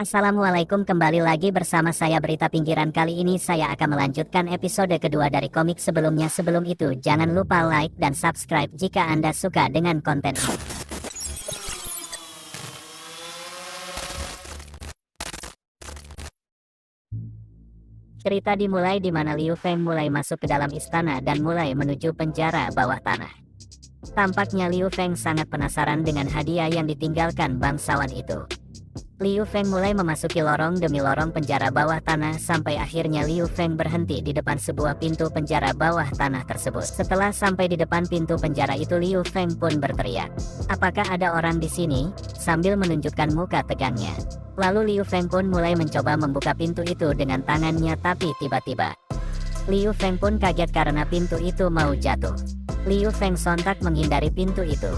Assalamualaikum, kembali lagi bersama saya Berita Pinggiran. Kali ini saya akan melanjutkan episode kedua dari komik sebelumnya. Sebelum itu jangan lupa like dan subscribe jika Anda suka dengan konten ini. Cerita dimulai di mana Liu Feng mulai masuk ke dalam istana dan mulai menuju penjara bawah tanah. Tampaknya Liu Feng sangat penasaran dengan hadiah yang ditinggalkan bangsawan itu. Liu Feng mulai memasuki lorong demi lorong penjara bawah tanah sampai akhirnya Liu Feng berhenti di depan sebuah pintu penjara bawah tanah tersebut. Setelah sampai di depan pintu penjara itu, Liu Feng pun berteriak, "Apakah ada orang di sini?" sambil menunjukkan muka tegangnya. Lalu Liu Feng pun mulai mencoba membuka pintu itu dengan tangannya, tapi tiba-tiba Liu Feng pun kaget karena pintu itu mau jatuh. Liu Feng sontak menghindari pintu itu.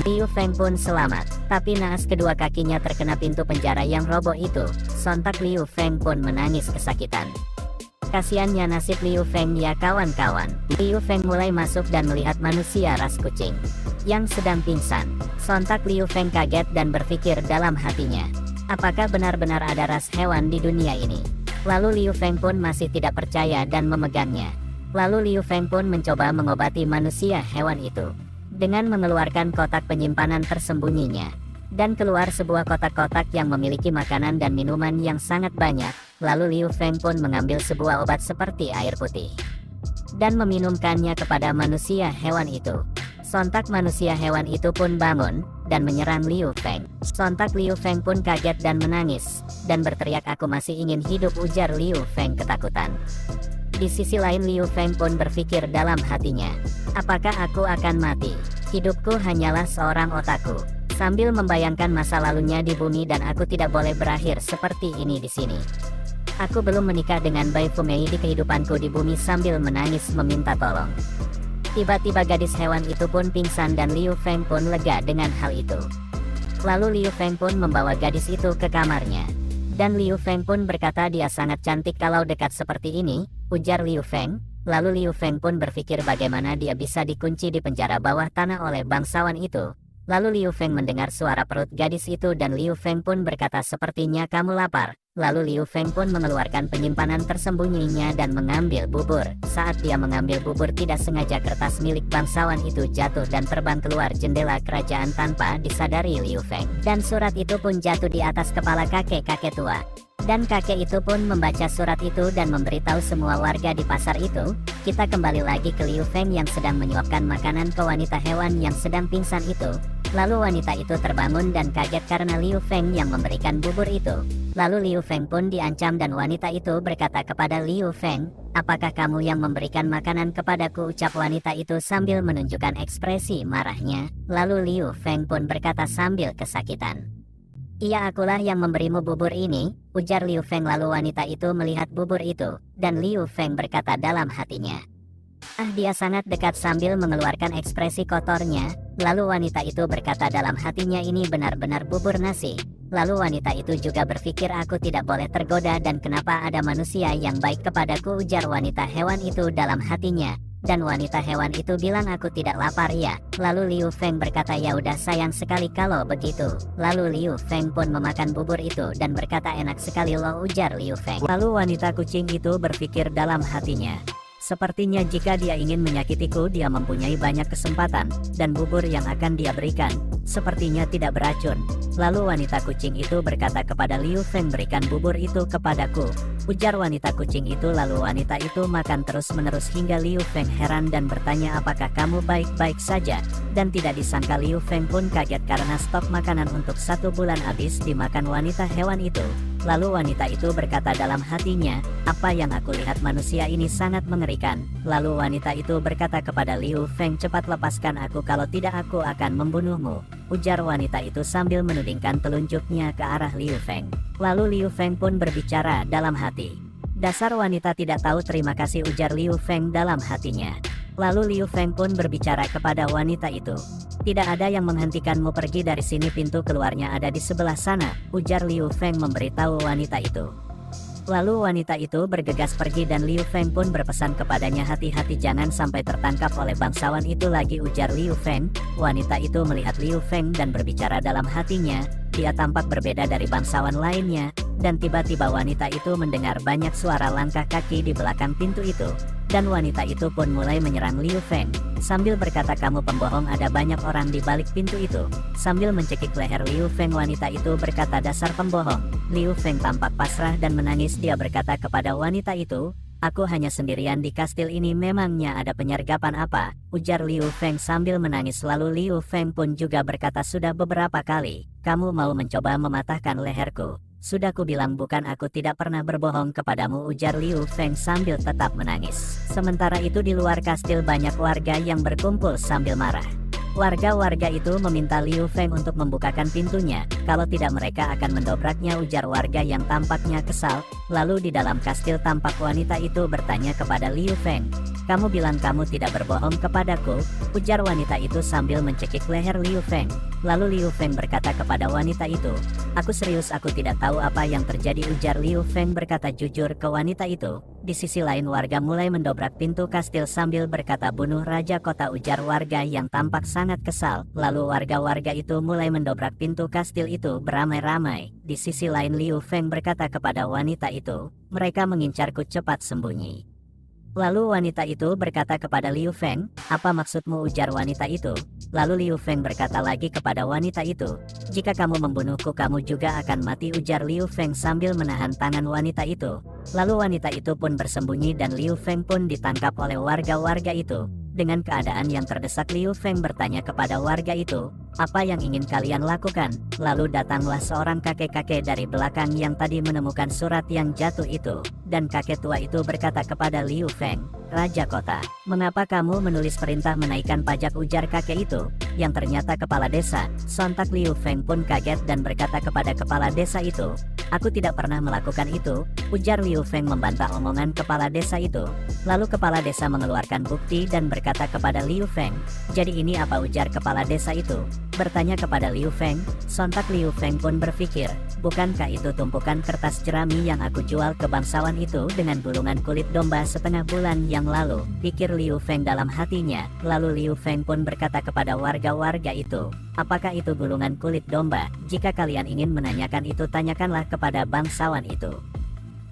Liu Feng pun selamat, tapi naas kedua kakinya terkena pintu penjara yang roboh itu. Sontak Liu Feng pun menangis kesakitan. Kasiannya nasib Liu Feng ya kawan-kawan. Liu Feng mulai masuk dan melihat manusia ras kucing yang sedang pingsan. Sontak Liu Feng kaget dan berpikir dalam hatinya, apakah benar-benar ada ras hewan di dunia ini? Lalu Liu Feng pun masih tidak percaya dan memegangnya. Lalu Liu Feng pun mencoba mengobati manusia hewan itu dengan mengeluarkan kotak penyimpanan tersembunyinya, dan keluar sebuah kotak-kotak yang memiliki makanan dan minuman yang sangat banyak. Lalu Liu Feng pun mengambil sebuah obat seperti air putih dan meminumkannya kepada manusia hewan itu. Sontak manusia hewan itu pun bangun dan menyerang Liu Feng. Sontak Liu Feng pun kaget dan menangis dan berteriak, "Aku masih ingin hidup," ujar Liu Feng ketakutan. Di sisi lain Liu Feng pun berpikir dalam hatinya, apakah aku akan mati? Hidupku hanyalah seorang otaku. Sambil membayangkan masa lalunya di bumi, dan aku tidak boleh berakhir seperti ini di sini. Aku belum menikah dengan Bai Fumei di kehidupanku di bumi. Sambil menangis meminta tolong. Tiba-tiba gadis hewan itu pun pingsan dan Liu Feng pun lega dengan hal itu. Lalu Liu Feng pun membawa gadis itu ke kamarnya. Dan Liu Feng pun berkata, "Dia sangat cantik kalau dekat seperti ini," ujar Liu Feng. Lalu Liu Feng pun berpikir bagaimana dia bisa dikunci di penjara bawah tanah oleh bangsawan itu. Lalu Liu Feng mendengar suara perut gadis itu dan Liu Feng pun berkata, "Sepertinya kamu lapar." Lalu Liu Feng pun mengeluarkan penyimpanan tersembunyinya dan mengambil bubur. Saat dia mengambil bubur, tidak sengaja kertas milik bangsawan itu jatuh dan terbang keluar jendela kerajaan tanpa disadari Liu Feng. Dan surat itu pun jatuh di atas kepala kakek-kakek tua. Dan kakek itu pun membaca surat itu dan memberitahu semua warga di pasar itu. Kita kembali lagi ke Liu Feng yang sedang menyuapkan makanan ke wanita hewan yang sedang pingsan itu. Lalu wanita itu terbangun dan kaget karena Liu Feng yang memberikan bubur itu. Lalu Liu Feng pun diancam dan wanita itu berkata kepada Liu Feng, "Apakah kamu yang memberikan makanan kepadaku?" ucap wanita itu sambil menunjukkan ekspresi marahnya. Lalu Liu Feng pun berkata sambil kesakitan, "Iya, akulah yang memberimu bubur ini," ujar Liu Feng. Lalu wanita itu melihat bubur itu, dan Liu Feng berkata dalam hatinya, "Ah, dia sangat dekat," sambil mengeluarkan ekspresi kotornya. Lalu wanita itu berkata dalam hatinya, "Ini benar-benar bubur nasi." Lalu wanita itu juga berpikir, "Aku tidak boleh tergoda, dan kenapa ada manusia yang baik kepadaku," ujar wanita hewan itu dalam hatinya. Dan wanita hewan itu bilang, "Aku tidak lapar ya." Lalu Liu Feng berkata, "Ya udah, sayang sekali kalau begitu." Lalu Liu Feng pun memakan bubur itu dan berkata, "Enak sekali loh," ujar Liu Feng. Lalu wanita kucing itu berpikir dalam hatinya, sepertinya jika dia ingin menyakitiku, dia mempunyai banyak kesempatan, dan bubur yang akan dia berikan sepertinya tidak beracun. Lalu wanita kucing itu berkata kepada Liu Feng, "Berikan bubur itu kepadaku," ujar wanita kucing itu. Lalu wanita itu makan terus-menerus hingga Liu Feng heran dan bertanya, "Apakah kamu baik-baik saja?" Dan tidak disangka Liu Feng pun kaget karena stok makanan untuk 1 bulan habis dimakan wanita hewan itu. Lalu wanita itu berkata dalam hatinya, "Apa yang aku lihat, manusia ini sangat mengerikan." Lalu wanita itu berkata kepada Liu Feng, "Cepat lepaskan aku, kalau tidak aku akan membunuhmu," ujar wanita itu sambil menudingkan telunjuknya ke arah Liu Feng. Lalu Liu Feng pun berbicara dalam hati, "Dasar wanita tidak tahu terima kasih," ujar Liu Feng dalam hatinya. Lalu Liu Feng pun berbicara kepada wanita itu, "Tidak ada yang menghentikanmu pergi dari sini, pintu keluarnya ada di sebelah sana," ujar Liu Feng memberitahu wanita itu. Lalu wanita itu bergegas pergi dan Liu Feng pun berpesan kepadanya, "Hati-hati jangan sampai tertangkap oleh bangsawan itu lagi," ujar Liu Feng. Wanita itu melihat Liu Feng dan berbicara dalam hatinya, Dia tampak berbeda dari bangsawan lainnya, dan tiba-tiba wanita itu mendengar banyak suara langkah kaki di belakang pintu itu. Dan wanita itu pun mulai menyerang Liu Feng. Sambil berkata, "Kamu pembohong, ada banyak orang di balik pintu itu." Sambil mencekik leher Liu Feng, wanita itu berkata, "Dasar pembohong." Liu Feng tampak pasrah dan menangis. Dia berkata kepada wanita itu, "Aku hanya sendirian di kastil ini, memangnya ada penyergapan apa?" ujar Liu Feng sambil menangis. Lalu Liu Feng pun juga berkata, "Sudah beberapa kali kamu mau mencoba mematahkan leherku. Sudah kubilang bukan, aku tidak pernah berbohong kepadamu," ujar Liu Feng sambil tetap menangis. Sementara itu di luar kastil banyak warga yang berkumpul sambil marah. Warga-warga itu meminta Liu Feng untuk membukakan pintunya, kalau tidak mereka akan mendobraknya, ujar warga yang tampaknya kesal. Lalu di dalam kastil tampak wanita itu bertanya kepada Liu Feng, "Kamu bilang kamu tidak berbohong kepadaku?" ujar wanita itu sambil mencekik leher Liu Feng. Lalu Liu Feng berkata kepada wanita itu, "Aku serius, aku tidak tahu apa yang terjadi," ujar Liu Feng berkata jujur ke wanita itu. Di sisi lain warga mulai mendobrak pintu kastil sambil berkata, "Bunuh Raja Kota," ujar warga yang tampak sangat kesal. Lalu warga-warga itu mulai mendobrak pintu kastil itu beramai-ramai. Di sisi lain Liu Feng berkata kepada wanita itu, "Mereka mengincarku, cepat sembunyi." Lalu wanita itu berkata kepada Liu Feng, "Apa maksudmu?" ujar wanita itu. Lalu Liu Feng berkata lagi kepada wanita itu, "Jika kamu membunuhku, kamu juga akan mati," ujar Liu Feng sambil menahan tangan wanita itu. Lalu wanita itu pun bersembunyi dan Liu Feng pun ditangkap oleh warga-warga itu. Dengan keadaan yang terdesak, Liu Feng bertanya kepada warga itu, "Apa yang ingin kalian lakukan?" Lalu datanglah seorang kakek-kakek dari belakang yang tadi menemukan surat yang jatuh itu. Dan kakek tua itu berkata kepada Liu Feng, "Raja Kota, mengapa kamu menulis perintah menaikkan pajak?" ujar kakek itu, yang ternyata kepala desa. Sontak Liu Feng pun kaget dan berkata kepada kepala desa itu, "Aku tidak pernah melakukan itu," ujar Liu Feng membantah omongan kepala desa itu. Lalu kepala desa mengeluarkan bukti dan berkata kepada Liu Feng, "Jadi ini apa?" ujar kepala desa itu, bertanya kepada Liu Feng. Sontak Liu Feng pun berpikir, "Bukankah itu tumpukan kertas jerami yang aku jual ke bangsawan itu dengan gulungan kulit domba setengah bulan yang lalu?" pikir Liu Feng dalam hatinya. Lalu Liu Feng pun berkata kepada warga-warga itu, "Apakah itu gulungan kulit domba? Jika kalian ingin menanyakan itu, tanyakanlah kepada bangsawan itu.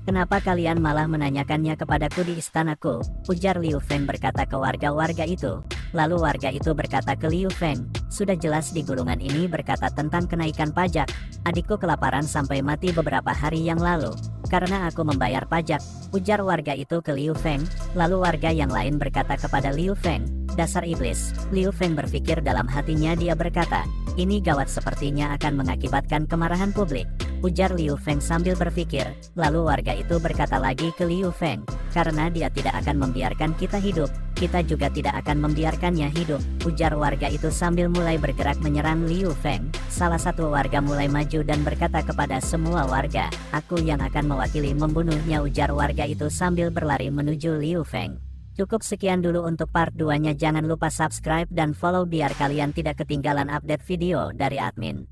Kenapa kalian malah menanyakannya kepadaku di istanaku?" ujar Liu Feng berkata ke warga-warga itu. Lalu warga itu berkata ke Liu Feng, "Sudah jelas di gulungan ini berkata tentang kenaikan pajak. Adikku kelaparan sampai mati beberapa hari yang lalu karena aku membayar pajak," ujar warga itu ke Liu Feng. Lalu warga yang lain berkata kepada Liu Feng, "Dasar iblis." Liu Feng berpikir dalam hatinya, dia berkata, "Ini gawat, sepertinya akan mengakibatkan kemarahan publik," ujar Liu Feng sambil berpikir. Lalu warga itu berkata lagi ke Liu Feng, "Karena dia tidak akan membiarkan kita hidup, kita juga tidak akan membiarkannya hidup," ujar warga itu sambil mulai bergerak menyerang Liu Feng. Salah satu warga mulai maju dan berkata kepada semua warga, "Aku yang akan mewakili membunuhnya," ujar warga itu sambil berlari menuju Liu Feng. Cukup sekian dulu untuk part 2-nya. Jangan lupa subscribe dan follow biar kalian tidak ketinggalan update video dari admin.